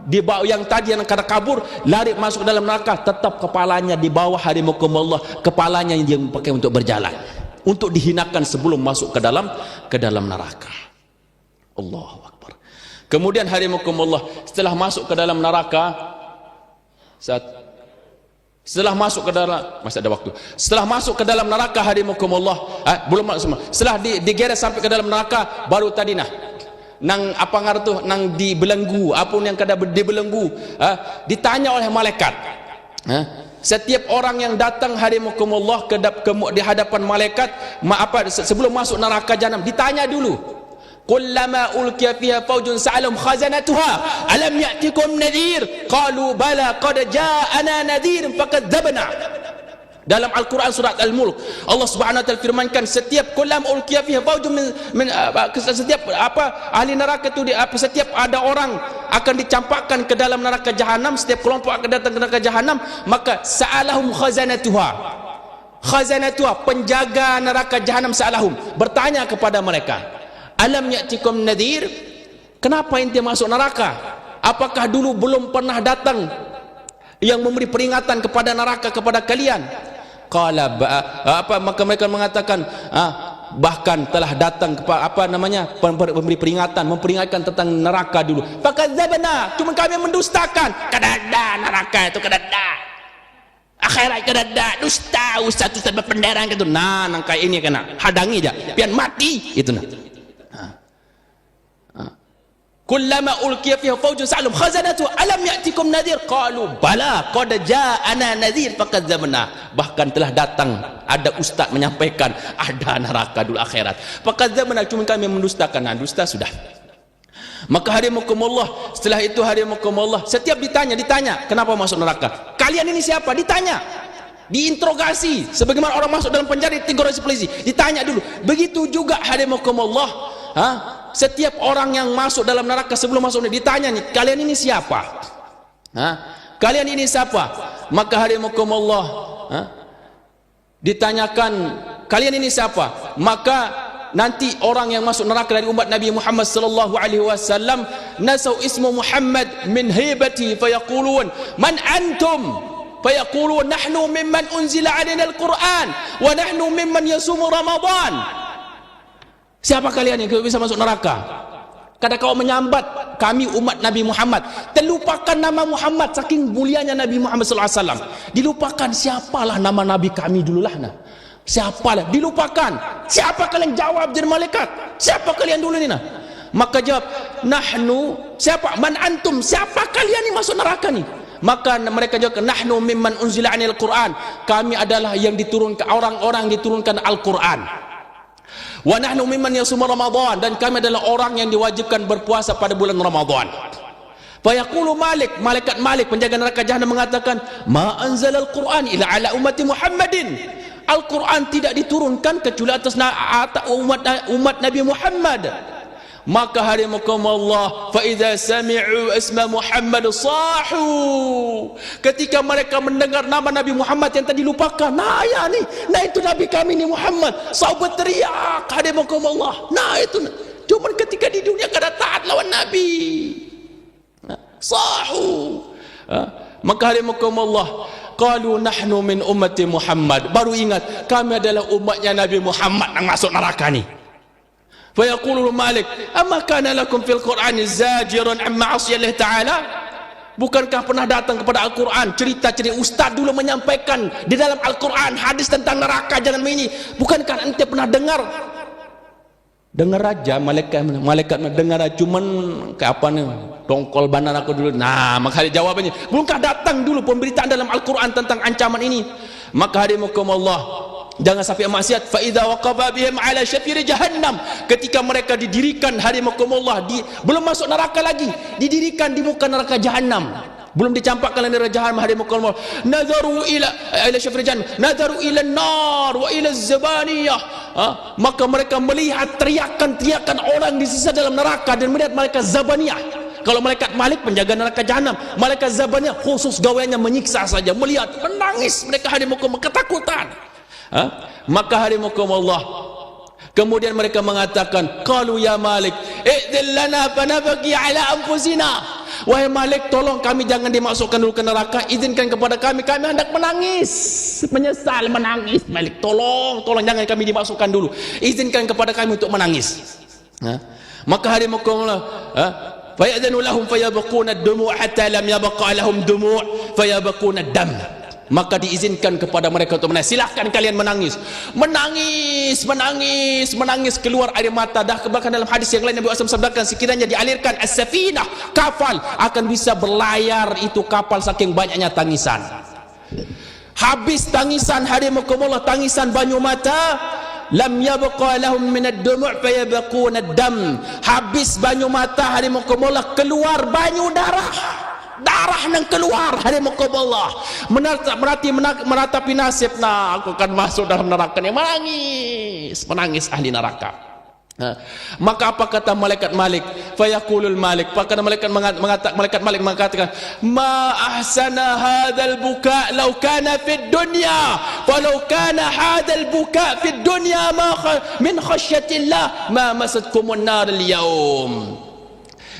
di bawah yang tadi yang kada kabur lari masuk dalam neraka, tetap kepalanya di bawah hari mukul Allah, kepalanya yang dia pakai untuk berjalan, untuk dihinakan sebelum masuk ke dalam neraka. Allahu Akbar. Kemudian hari mukul Allah setelah masuk ke dalam neraka, setelah masuk ke dalam, masih ada waktu, setelah masuk ke dalam neraka hadimukumullah, belum masuk, setelah digeret sampai ke dalam neraka, baru tadi nang apa ngartu nang dibelenggu, apun yang kada dibelenggu, ditanya oleh malaikat. Setiap orang yang datang hadimukumullah di hadapan malaikat, sebelum masuk neraka jahanam, ditanya dulu, kullama ulqiya fiha fawjun sa'alhum khazanatuha alam ya'tikum nadhir qalu bala qad ja'ana nadhir fakadzabna. Dalam Al-Quran surat Al-Mulk, Allah Subhanahu wa taala firmankan, setiap kullama ulqiya fiha fawjun setiap ahli neraka itu setiap ada orang akan dicampakkan ke dalam neraka jahanam, setiap kelompok akan datang ke neraka jahanam, maka sa'alahum khazanatuha, penjaga neraka jahanam, sa'alahum, bertanya kepada mereka, alam ya'tikum nadhir, kenapa ente masuk neraka? Apakah dulu belum pernah datang yang memberi peringatan kepada neraka kepada kalian? Qala maka mereka mengatakan, bahkan telah datang memberi peringatan, memperingatkan tentang neraka dulu. Fakadzabna, cuma kami mendustakan. Kada ada neraka itu, kada ada. Akhirat kada ada, dusta ustaz berpendaran gitu. Nah, nang kayak ini kena hadangi aja, pian mati itu nah. Kullama ulqiya fiha fawjun sa'alhum khazanatu alam ya'tikum nadhir qalu bala qad ja'ana nadhir fakadzabna, bahkan telah datang ada ustaz menyampaikan ada neraka dulu akhirat, fakadzabna, cuma kami mendustakan. Nah, dusta sudah. Maka hadimukumullah, setelah itu hadimukumullah, setiap ditanya kenapa masuk neraka, kalian ini siapa, ditanya, diinterogasi sebagaimana orang masuk dalam penjara diinterogasi polisi, ditanya dulu. Begitu juga hadimukumullah, setiap orang yang masuk dalam neraka sebelum masuk ditanya nih, kalian ini siapa? Kalian ini siapa? Maka hadimukumullah, ditanyakan kalian ini siapa? Maka nanti orang yang masuk neraka dari umat Nabi Muhammad sallallahu alaihi wasallam, nasau ismu Muhammad min hibati fayaqulun man antum? Fayaqulun nahnu mimman unzila alaina al-Quran wa nahnu mimman yasumu Ramadan. Siapa kalian yang bisa masuk neraka? Kada kau menyambat, kami umat Nabi Muhammad. Terlupakan nama Muhammad, saking mulianya Nabi Muhammad sallallahu alaihi wasallam. Dilupakan siapalah nama Nabi kami dululah nah. Siapalah, dilupakan. Siapa kalian? Jawab jadi malaikat. Siapa kalian dulu ni nah? Maka jawab, nahnu, siapa? Man antum? Siapa kalian ni masuk neraka ni? Maka mereka jawab, nahnu mimman unzila anil Quran. Kami adalah yang diturunkan, orang-orang yang diturunkan Al-Quran. Wa nahnu mimman yasum Ramadan, dan kami adalah orang yang diwajibkan berpuasa pada bulan Ramadan. Fa yaqulu Malik, malaikat Malik penjaga neraka Jahannam mengatakan, ma anzalal Quran illa ala ummati Muhammadin. Al-Quran tidak diturunkan kecuali atas umat Nabi Muhammad. Maka harimakumullah, fa idza sami'u isma Muhammad sahu, ketika mereka mendengar nama Nabi Muhammad yang tadi lupakan, nah ya ni, nah itu Nabi kami ni Muhammad, sahu berteriak harimakumullah. Nah itu, cuma ketika di dunia kada taat lawan Nabi, sahu. Maka harimakumullah, qalu nahnu min ummati Muhammad, baru ingat kami adalah umatnya Nabi Muhammad yang masuk neraka ni. Fa yaqulu Malik, amma kana lakum fil Qur'ani zajirun an ma'asiyatillah ta'ala, bukankah pernah datang kepada Al-Quran cerita-cerita ustaz dulu menyampaikan di dalam Al-Quran hadis tentang neraka jangan ini, bukankah ente pernah dengar aja malaikat mendengar, cuman kayak apa nih tongkol banan aku dulu. Nah, maka dia jawabannya, bukankah datang dulu pemberitaan dalam Al-Quran tentang ancaman ini? Maka hadimukumullah, jangan sampai maksiat. Fa idza waqaba bihim ala syafir jahannam, ketika mereka didirikan hadimukumullah, belum masuk neraka lagi, didirikan di muka neraka Jahannam, belum dicampakkan neraka Jahannam hadimukumullah, nazaru ila syafir jahannam, nazaru ila an-nar wa ila az-zabaniyah. Maka mereka melihat teriakan-teriakan orang di sisa dalam neraka dan melihat malaikat zabaniyah. Kalau malaikat Malik penjaga neraka Jahannam, malaikat zabaniyah khusus gaweannya menyiksa saja, melihat menangis mereka hadimukumullah ketakutan. Maka harimukumullah, kemudian mereka mengatakan, qalu ya Malik i'dil lana fanabqi ala anfusina, wahai Malik tolong kami jangan dimasukkan dulu ke neraka, izinkan kepada kami hendak menangis, menyesal menangis. Malik tolong jangan kami dimasukkan dulu, izinkan kepada kami untuk menangis. Maka harimukumullah, fayadhanu lahum fayabquna ad-dumu' hatta lam yabqa lahum dumu' fayabquna ad-dam, maka diizinkan kepada mereka untuk menangis. Silahkan kalian menangis, keluar air mata. Bahkan dalam hadis yang lain Nabi SAW sabdakan, sekiranya dialirkan as-safinah, kapal, akan bisa berlayar itu kapal saking banyaknya tangisan. Habis tangisan hadimukumullah, tangisan banyu mata, lam yabqa lahum min ad-dumu' fayabquna ad-dam, habis banyu mata hadimukumullah, keluar banyu darah yang keluar hadimukumullah, meratapi nasib. Nah, aku akan masuk dalam neraka ni, menangis ahli neraka. Maka apa kata malaikat Malik? Fayaqulul Malik, maka malaikat Malik mengatakan, ma ahsana hadzal buka law kana fid dunya, walau kana hadzal buka fid dunya ma min khasyatillah ma masatkumun nar al-yawm.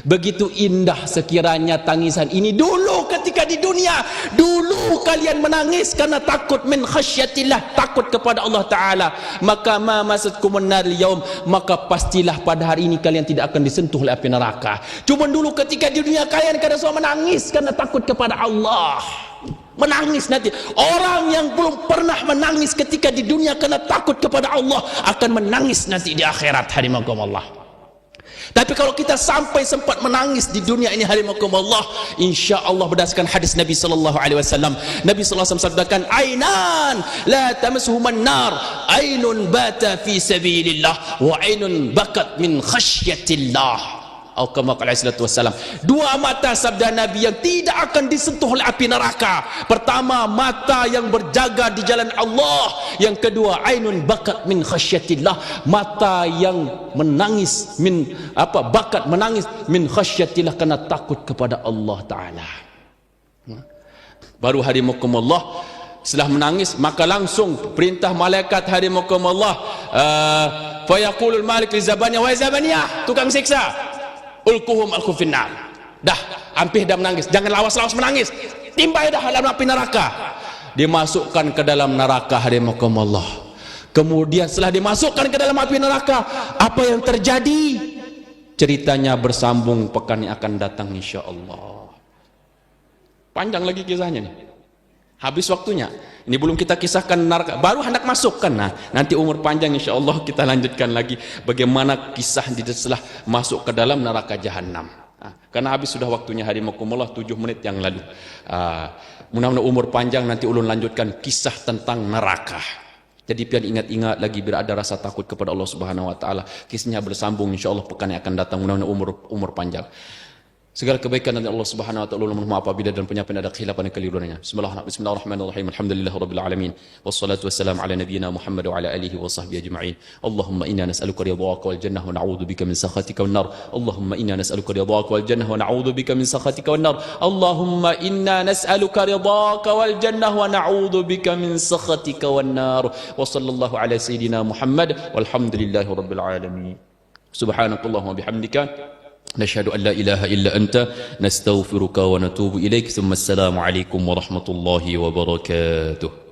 Begitu indah sekiranya tangisan ini dulu ketika di dunia, dulu kalian menangis karena takut min khasyatillah, takut kepada Allah Ta'ala, maka ma masatkumun nar al-yawm, maka pastilah pada hari ini kalian tidak akan disentuh oleh api neraka. Cuma dulu ketika di dunia kalian kadang semua menangis karena takut kepada Allah. Menangis nanti. Orang yang belum pernah menangis ketika di dunia karena takut kepada Allah akan menangis nanti di akhirat hadimakumullah. Tapi kalau kita sampai sempat menangis di dunia ini harimakumullah, insyaallah berdasarkan hadis Nabi sallallahu alaihi wasallam, Nabi sallallahu alaihi wasallam sabdakan, ainan la tamassuhuman nar, ainun bata fi sabilillah wa ainun bakat min khasyatillah. Atau kama qala sallallahu alaihi wasallam, dua mata sabda Nabi yang tidak akan disentuh oleh api neraka. Pertama, mata yang berjaga di jalan Allah. Yang kedua, ainun bakat min khasyatillah, mata yang menangis bakat menangis min khasyatillah, karena takut kepada Allah Ta'ala. Baru hadimukumullah, setelah menangis maka langsung perintah malaikat hadimukumullah, fa yaqulul malik li zabaniyah, wa zabaniyah, tukang siksa, ulkuhum al-kufinnar. Dah, hampir dah menangis, jangan lawas-lawas menangis, timbai dah dalam api neraka. Dimasukkan ke dalam neraka hadimakumullah. Kemudian setelah dimasukkan ke dalam api neraka, apa yang terjadi? Ceritanya bersambung pekan yang akan datang insyaallah. Panjang lagi kisahnya nih, habis waktunya. Ini belum kita kisahkan neraka, baru hendak masukkan. Nah, nanti umur panjang insyaallah kita lanjutkan lagi bagaimana kisah di setelah masuk ke dalam neraka Jahannam. Karena habis sudah waktunya hadimakumullah, 7 menit yang lalu. Mudah-mudahan umur panjang, nanti ulun lanjutkan kisah tentang neraka. Jadi pian ingat-ingat lagi bila ada rasa takut kepada Allah Subhanahu wa taala. Kisahnya bersambung insyaallah pekan yang akan datang, mudah-mudahan umur panjang. Segala kebaikan dari Allah Subhanahu wa taala, mohon maaf apabila dan penyampaian ada khilafan dan keliruannya. Bismillahirrahmanirrahim. Alhamdulillahirabbil alamin. Wassalatu wassalamu ala nabiyyina Muhammad wa ala alihi wa sahbihi ajma'in. Allahumma inna nas'aluka ridhaka wal jannah wa na'udzu bika min sakhatika wan nar. Allahumma inna nas'aluka ridhaka wal jannah wa na'udzu bika min sakhatika wan nar. Allahumma inna nas'aluka ridhaka wal jannah wa na'udzu bika min sakhatika wan nar. Wa sallallahu ala sayyidina Muhammad walhamdulillahirabbil alamin. Subhanakallahumma bihamdika نشهد أن لا إله إلا أنت نستغفرك ونتوب إليك ثم السلام عليكم ورحمة الله وبركاته.